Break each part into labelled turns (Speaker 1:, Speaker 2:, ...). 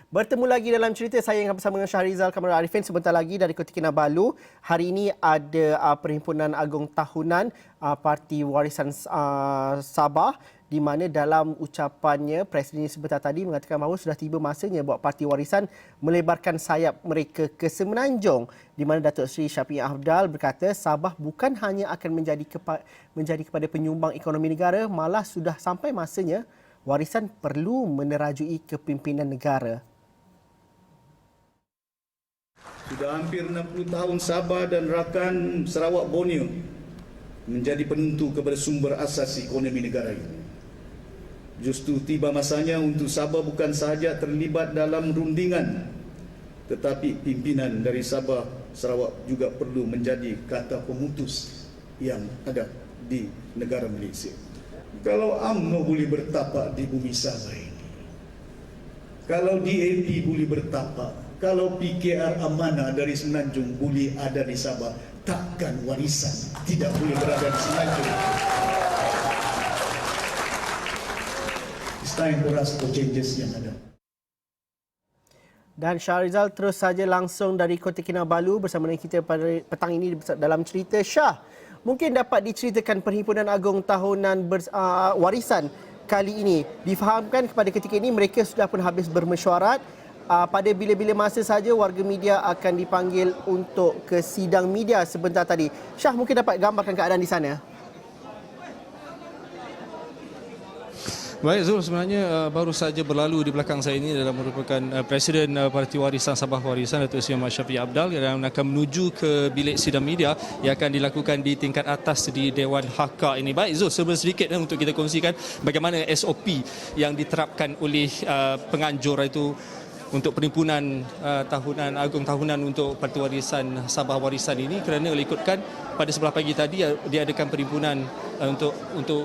Speaker 1: Bertemu lagi dalam cerita saya yang bersama dengan Syahrizal Kamarul Arifin sebentar lagi dari Kota Kinabalu. Hari ini ada Perhimpunan Agung Tahunan Parti Warisan Sabah, di mana dalam ucapannya Presiden sebentar tadi mengatakan bahawa sudah tiba masanya buat Parti Warisan melebarkan sayap mereka ke Semenanjung, di mana Datuk Seri Syafie Afdal berkata Sabah bukan hanya akan menjadi kepada penyumbang ekonomi negara, malah sudah sampai masanya Warisan perlu menerajui kepimpinan negara.
Speaker 2: Sudah hampir 60 tahun Sabah dan rakan Sarawak Borneo menjadi penentu kepada sumber asas ekonomi negara ini. Justru tiba masanya untuk Sabah bukan sahaja terlibat dalam rundingan, tetapi pimpinan dari Sabah Sarawak juga perlu menjadi kata pemutus yang ada di negara Malaysia. Kalau UMNO boleh bertapak di bumi Sabah ini, kalau DAP boleh bertapak, kalau PKR Amanah dari Semenanjung boleh ada di Sabah, takkan Warisan tidak boleh berada di Semenanjung. It's time for us for changes yang ada.
Speaker 1: Dan Syahrizal terus saja langsung dari Kota Kinabalu bersama dengan kita pada petang ini dalam cerita Syah. Mungkin dapat diceritakan Perhimpunan Agung Tahunan Warisan kali ini. Difahamkan kepada ketika ini mereka sudah pun habis bermesyuarat. Pada bila-bila masa saja warga media akan dipanggil untuk ke sidang media sebentar tadi. Syah, mungkin dapat gambarkan keadaan di sana?
Speaker 3: Baik Zul, sebenarnya baru saja berlalu di belakang saya ini adalah merupakan Presiden Parti Warisan Sabah Warisan Datuk Seri Syafie Afdal yang akan menuju ke bilik sidang media yang akan dilakukan di tingkat atas di Dewan Hakka ini. Baik Zul, sebelum sedikit untuk kita kongsikan bagaimana SOP yang diterapkan oleh penganjur itu untuk Perhimpunan Tahunan Agung Tahunan untuk Parti Warisan Sabah Warisan ini, kerana ikutkan pada sebelah pagi tadi diadakan perhimpunan untuk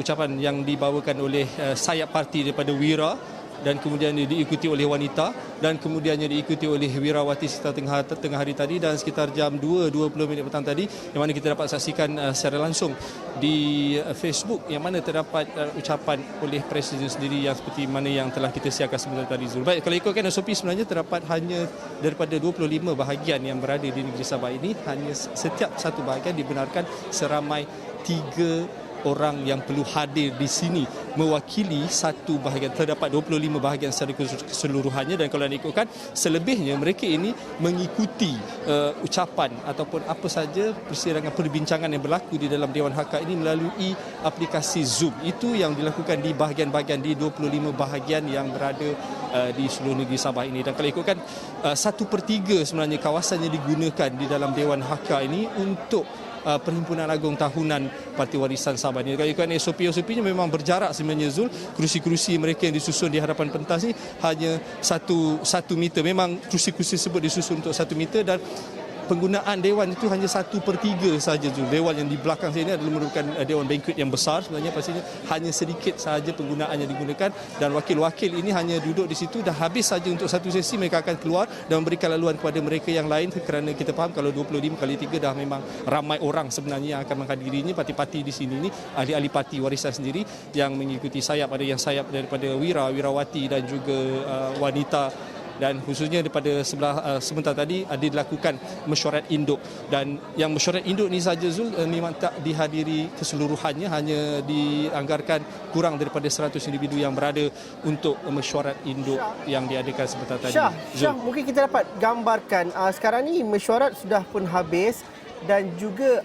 Speaker 3: ucapan yang dibawakan oleh sayap parti daripada Wira, dan kemudian diikuti oleh wanita, dan kemudiannya diikuti oleh Wirawati sekitar tengah hari tadi, dan sekitar jam 2.20 petang tadi yang mana kita dapat saksikan secara langsung di Facebook yang mana terdapat ucapan oleh Presiden sendiri yang seperti mana yang telah kita siarkan sebentar tadi Zul. Baik, kalau ikutkan SOP sebenarnya terdapat hanya daripada 25 bahagian yang berada di negeri Sabah ini, hanya setiap satu bahagian dibenarkan seramai 3 orang yang perlu hadir di sini mewakili satu bahagian. Terdapat 25 bahagian secara keseluruhannya, dan kalau anda ikutkan selebihnya mereka ini mengikuti ucapan ataupun apa saja persidangan perbincangan yang berlaku di dalam Dewan Hakka ini melalui aplikasi Zoom. Itu yang dilakukan di bahagian-bahagian di 25 bahagian yang berada di seluruh negeri Sabah ini. Dan kalau ikutkan 1/3 sebenarnya kawasan yang digunakan di dalam Dewan Hakka ini untuk Perhimpunan Agung Tahunan Parti Warisan Sabah ini. Kalau ikutkan SOP-nya memang berjarak sebenarnya Zul. Kerusi-kerusi mereka yang disusun di hadapan pentas ni hanya 1 meter. Memang kerusi-kerusi tersebut disusun untuk 1 meter, dan penggunaan dewan itu hanya 1/3 saja Zul. Dewan yang di belakang sini adalah merupakan dewan banquet yang besar sebenarnya, pastinya hanya sedikit sahaja penggunaan yang digunakan, dan wakil-wakil ini hanya duduk di situ, dah habis saja untuk satu sesi mereka akan keluar dan memberikan laluan kepada mereka yang lain, kerana kita faham kalau 25 kali 3 dah memang ramai orang sebenarnya yang akan menghadirinya. Parti-parti di sini ni ahli-ahli parti warisan sendiri yang mengikuti sayap, ada yang sayap daripada Wirawati dan juga wanita, dan khususnya daripada sebentar tadi ada dilakukan mesyuarat induk, dan yang mesyuarat induk ni saja Zul memang tak dihadiri keseluruhannya, hanya dianggarkan kurang daripada 100 individu yang berada untuk mesyuarat induk yang diadakan sebentar tadi.
Speaker 1: Syah, mungkin kita dapat gambarkan sekarang ni mesyuarat sudah pun habis, dan juga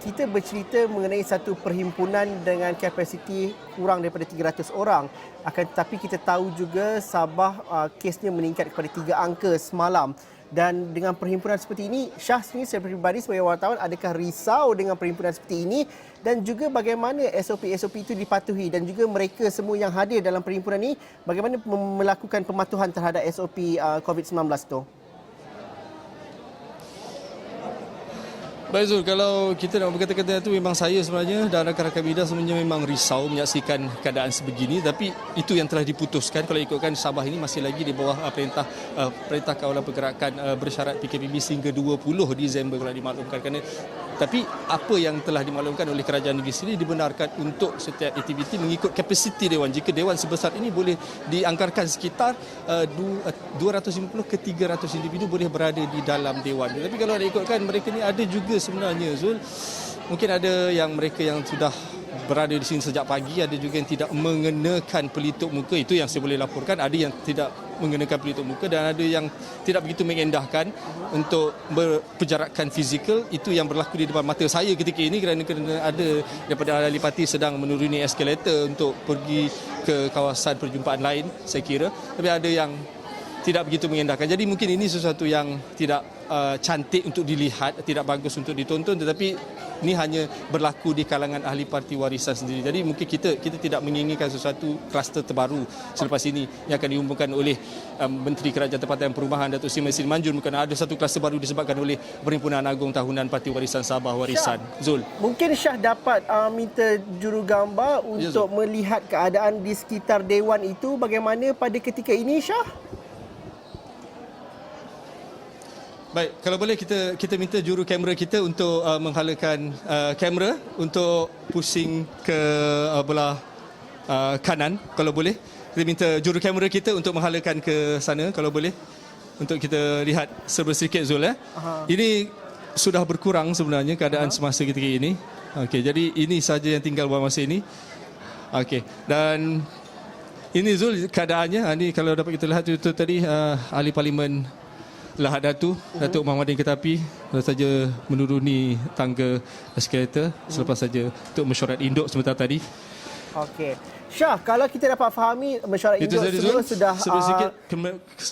Speaker 1: kita bercerita mengenai satu perhimpunan dengan kapasiti kurang daripada 300 orang. Akan tetapi kita tahu juga Sabah kesnya meningkat kepada 3 angka semalam. Dan dengan perhimpunan seperti ini, Syah sendiri secara peribadi sebagai wartawan, adakah risau dengan perhimpunan seperti ini, dan juga bagaimana SOP-SOP itu dipatuhi, dan juga mereka semua yang hadir dalam perhimpunan ini bagaimana melakukan pematuhan terhadap SOP COVID-19 itu?
Speaker 3: Baik Zul, kalau kita nak berkata-kata itu, memang saya sebenarnya dan rakan-rakan media sebenarnya memang risau menyaksikan keadaan sebegini, tapi itu yang telah diputuskan. Kalau ikutkan Sabah ini masih lagi di bawah Perintah Kawalan Pergerakan bersyarat PKPB sehingga 20 Disember kalau dimaklumkan, kerana Tapi apa yang telah dimaklumkan oleh kerajaan negeri sendiri dibenarkan untuk setiap aktiviti mengikut kapasiti Dewan. Jika Dewan sebesar ini boleh dianggarkan sekitar 250 ke 300 individu boleh berada di dalam Dewan. Tapi kalau ikutkan mereka ni ada juga sebenarnya, Zul, mungkin ada yang mereka yang sudah berada di sini sejak pagi, ada juga yang tidak mengenakan pelitup muka. Itu yang saya boleh laporkan. Ada yang tidak mengenakan pelitup muka dan ada yang tidak begitu mengendahkan untuk berpejarakan fizikal. Itu yang berlaku di depan mata saya ketika ini kerana ada daripada ahli parti sedang menuruni eskalator untuk pergi ke kawasan perjumpaan lain, saya kira. Tapi ada yang tidak begitu mengendahkan. Jadi mungkin ini sesuatu yang tidak cantik untuk dilihat, tidak bagus untuk ditonton, tetapi ini hanya berlaku di kalangan ahli parti warisan sendiri. Jadi mungkin kita tidak menginginkan sesuatu kluster terbaru selepas ini yang akan diumumkan oleh Menteri Kerajaan Tempatan Perumahan Datuk Seri Mahathir Manjun. Bukan ada satu kluster baru disebabkan oleh Perhimpunan Agung Tahunan Parti Warisan Sabah Warisan. Zul.
Speaker 1: Mungkin Syah dapat minta jurugambar untuk melihat keadaan di sekitar Dewan itu bagaimana pada ketika ini, Syah?
Speaker 3: Baik, kalau boleh kita minta juru kamera kita untuk menghalakan kamera untuk pusing ke belah kanan, kalau boleh. Kita minta juru kamera kita untuk menghalakan ke sana, kalau boleh, untuk kita lihat serba sedikit, Zul. Ini sudah berkurang sebenarnya keadaan semasa ketika ini. Okey, jadi ini saja yang tinggal buat masa ini. Okey, dan ini, Zul, keadaannya. Ini kalau dapat kita lihat itu tadi ahli parlimen Lahad Datuk Muhammadin Ketapi baru saja menuruni tangga eskalator selepas saja untuk mesyuarat induk sebentar tadi.
Speaker 1: Okey. Syah, kalau kita dapat fahami mesyuarat induk semua sudah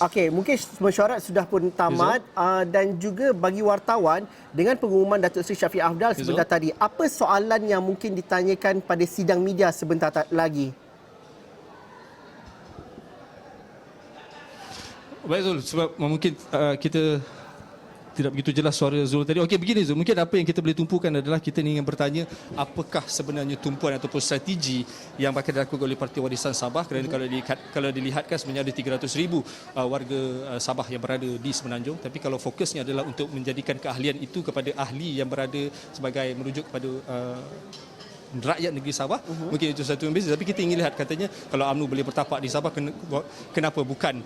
Speaker 1: okey, mungkin mesyuarat sudah pun tamat dan juga bagi wartawan dengan pengumuman Datuk Seri Shafie Apdal sebentar tadi, apa soalan yang mungkin ditanyakan pada sidang media sebentar lagi?
Speaker 3: Baik, Zul, sebab mungkin kita tidak begitu jelas suara Zul tadi. Okey, begini, Zul, mungkin apa yang kita boleh tumpukan adalah kita ingin bertanya apakah sebenarnya tumpuan ataupun strategi yang bakal dilakukan oleh Parti Warisan Sabah, kerana kalau dilihatkan sebenarnya ada 300,000 warga Sabah yang berada di Semenanjung, tapi kalau fokusnya adalah untuk menjadikan keahlian itu kepada ahli yang berada sebagai merujuk kepada rakyat negeri Sabah, mungkin itu satu yang beza. Tapi kita ingin lihat, katanya kalau UMNO boleh bertapak di Sabah, kenapa bukan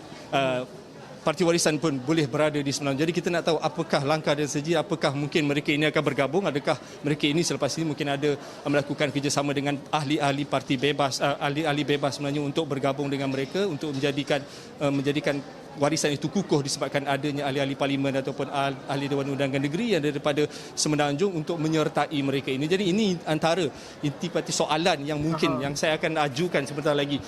Speaker 3: Parti Warisan pun boleh berada di Semenanjung. Jadi kita nak tahu apakah langkah dan strategi, apakah mungkin mereka ini akan bergabung, adakah mereka ini selepas ini mungkin ada melakukan kerjasama dengan ahli-ahli parti bebas, ahli-ahli bebas Semenanjung untuk bergabung dengan mereka untuk menjadikan warisan itu kukuh disebabkan adanya ahli-ahli parlimen ataupun ahli Dewan Undangan Negeri yang daripada Semenanjung untuk menyertai mereka ini. Jadi ini antara intipati soalan yang mungkin yang saya akan ajukan sebentar lagi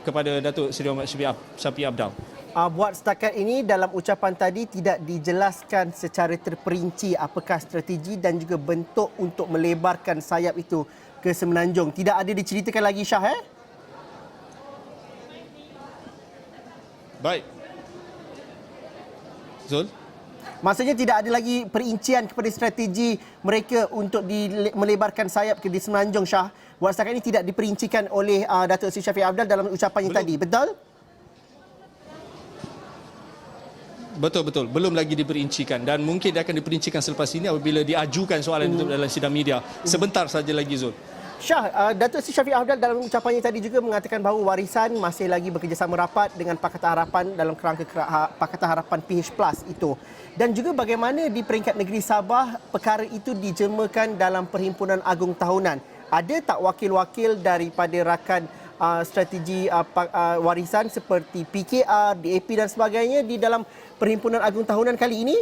Speaker 3: kepada Datuk Seri Ahmad Shafie Apdal.
Speaker 1: Buat setakat ini dalam ucapan tadi tidak dijelaskan secara terperinci apakah strategi dan juga bentuk untuk melebarkan sayap itu ke Semenanjung. Tidak ada diceritakan lagi, Syah,
Speaker 3: Baik. Zul?
Speaker 1: Maksudnya tidak ada lagi perincian kepada strategi mereka untuk melebarkan sayap ke di Semenanjung, Syah. Buat setakat ini tidak diperincikan oleh Datuk Seri Shafie Apdal dalam ucapannya tadi. Betul?
Speaker 3: Betul. Belum lagi diperincikan dan mungkin dia akan diperincikan selepas ini apabila diajukan soalan itu dalam sidang media. Sebentar saja lagi, Zul.
Speaker 1: Syah, Datuk Seri Shafie Apdal dalam ucapannya tadi juga mengatakan bahawa warisan masih lagi bekerjasama rapat dengan Pakatan Harapan dalam kerangka Pakatan Harapan PH Plus itu. Dan juga bagaimana di peringkat negeri Sabah perkara itu dijemakan dalam Perhimpunan Agung Tahunan. Ada tak wakil-wakil daripada rakan strategi warisan seperti PKR, DAP dan sebagainya di dalam Perhimpunan Agung Tahunan kali ini?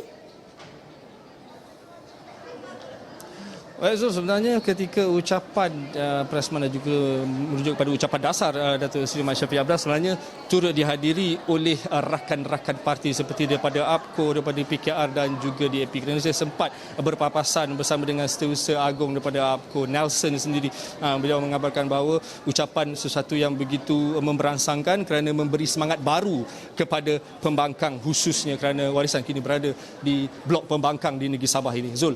Speaker 3: So, sebenarnya ketika ucapan Prasman dan juga merujuk kepada ucapan dasar Datuk Seri Ahmad Shafie Apdal sebenarnya turut dihadiri oleh rakan-rakan parti seperti daripada APCO, daripada PKR dan juga DAP. Kerana saya sempat berpapasan bersama dengan Setiausaha Agung daripada APCO, Nelson sendiri. Beliau mengabarkan bahawa ucapan sesuatu yang begitu memberangsangkan kerana memberi semangat baru kepada pembangkang, khususnya kerana warisan kini berada di blok pembangkang di negeri Sabah ini. Zul.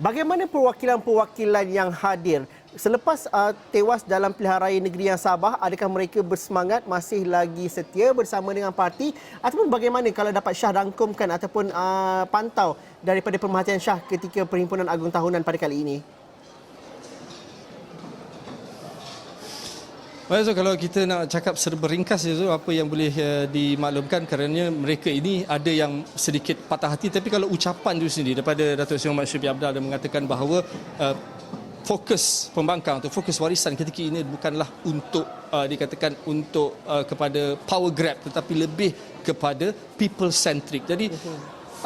Speaker 1: Bagaimana perwakilan-perwakilan yang hadir selepas tewas dalam pilihan raya negeri yang Sabah, adakah mereka bersemangat masih lagi setia bersama dengan parti ataupun bagaimana kalau dapat Syah rangkumkan ataupun pantau daripada pemerhatian Syah ketika Perhimpunan Agung Tahunan pada kali ini?
Speaker 3: Baik, so kalau kita nak cakap serba ringkas itu apa yang boleh dimaklumkan kerana mereka ini ada yang sedikit patah hati, tapi kalau ucapan itu sendiri daripada Datuk Seri Muhammad Syafiee Apdal dia mengatakan bahawa fokus pembangkang atau fokus warisan ketika ini bukanlah untuk dikatakan untuk kepada power grab tetapi lebih kepada people centric. Jadi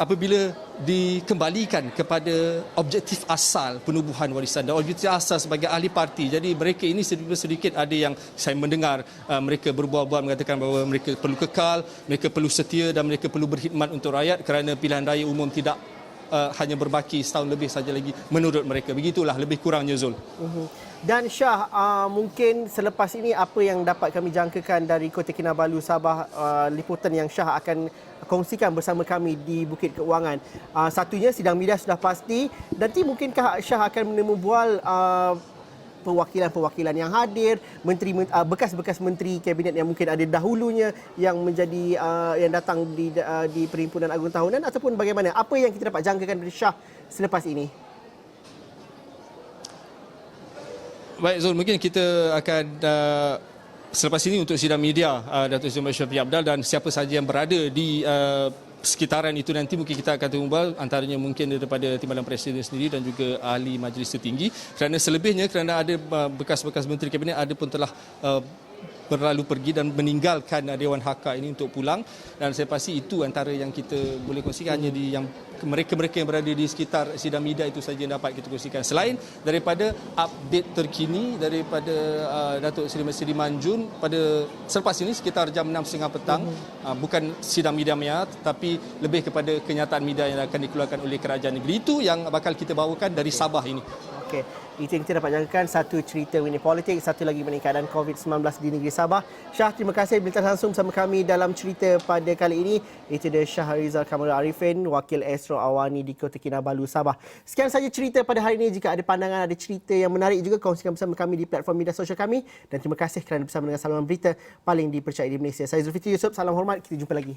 Speaker 3: apabila dikembalikan kepada objektif asal penubuhan warisan dan objektif asal sebagai ahli parti, jadi mereka ini sedikit ada yang saya mendengar mereka berbual-bual mengatakan bahawa mereka perlu kekal, mereka perlu setia dan mereka perlu berkhidmat untuk rakyat kerana pilihan raya umum tidak hanya berbaki setahun lebih saja lagi menurut mereka. Begitulah lebih kurangnya, Zul.
Speaker 1: Dan Syah, mungkin selepas ini apa yang dapat kami jangkakan dari Kota Kinabalu Sabah, liputan yang Syah akan kongsikan bersama kami di Bukit Keuangan. Satunya sidang media sudah pasti. Nanti mungkinkah Syah akan menemubual perwakilan-perwakilan yang hadir, bekas-bekas menteri kabinet yang mungkin ada dahulunya yang menjadi yang datang di Perhimpunan Agung Tahunan, ataupun bagaimana? Apa yang kita dapat jangkakan dari Syah selepas ini?
Speaker 3: Baik, Zul, mungkin kita akan selepas ini untuk sidang media Datuk Seri Muhammad Syafiee Apdal dan siapa sahaja yang berada di sekitaran itu nanti mungkin kita akan tumbal antaranya mungkin daripada Timbalan Presiden sendiri dan juga ahli Majlis Tertinggi, kerana selebihnya kerana ada bekas-bekas menteri kabinet ada pun telah berlalu pergi dan meninggalkan Dewan Hakka ini untuk pulang, dan saya pasti itu antara yang kita boleh kongsikan hanya di yang mereka-mereka yang berada di sekitar sidang media itu saja yang dapat kita kongsikan. Selain daripada update terkini daripada Datuk Seri Masri Manjun pada selepas ini sekitar jam 6.30 petang, bukan sidang media maya tetapi lebih kepada kenyataan media yang akan dikeluarkan oleh kerajaan negeri, itu yang bakal kita bawakan dari Sabah ini.
Speaker 1: Okey, itu yang kita dapat jangkakan, satu cerita mengenai politik, satu lagi mengenai keadaan COVID-19 di negeri Sabah. Syah, terima kasih berbincang langsung bersama kami dalam cerita pada kali ini. Itu dia Shahrizal Kamarul Arifin, Wakil Astro Awani di Kota Kinabalu, Sabah. Sekian saja cerita pada hari ini. Jika ada pandangan, ada cerita yang menarik juga, kongsikan bersama kami di platform media sosial kami. Dan terima kasih kerana bersama dengan saluran berita paling dipercayai di Malaysia. Saya Zulfikri Yusof, salam hormat, kita jumpa lagi.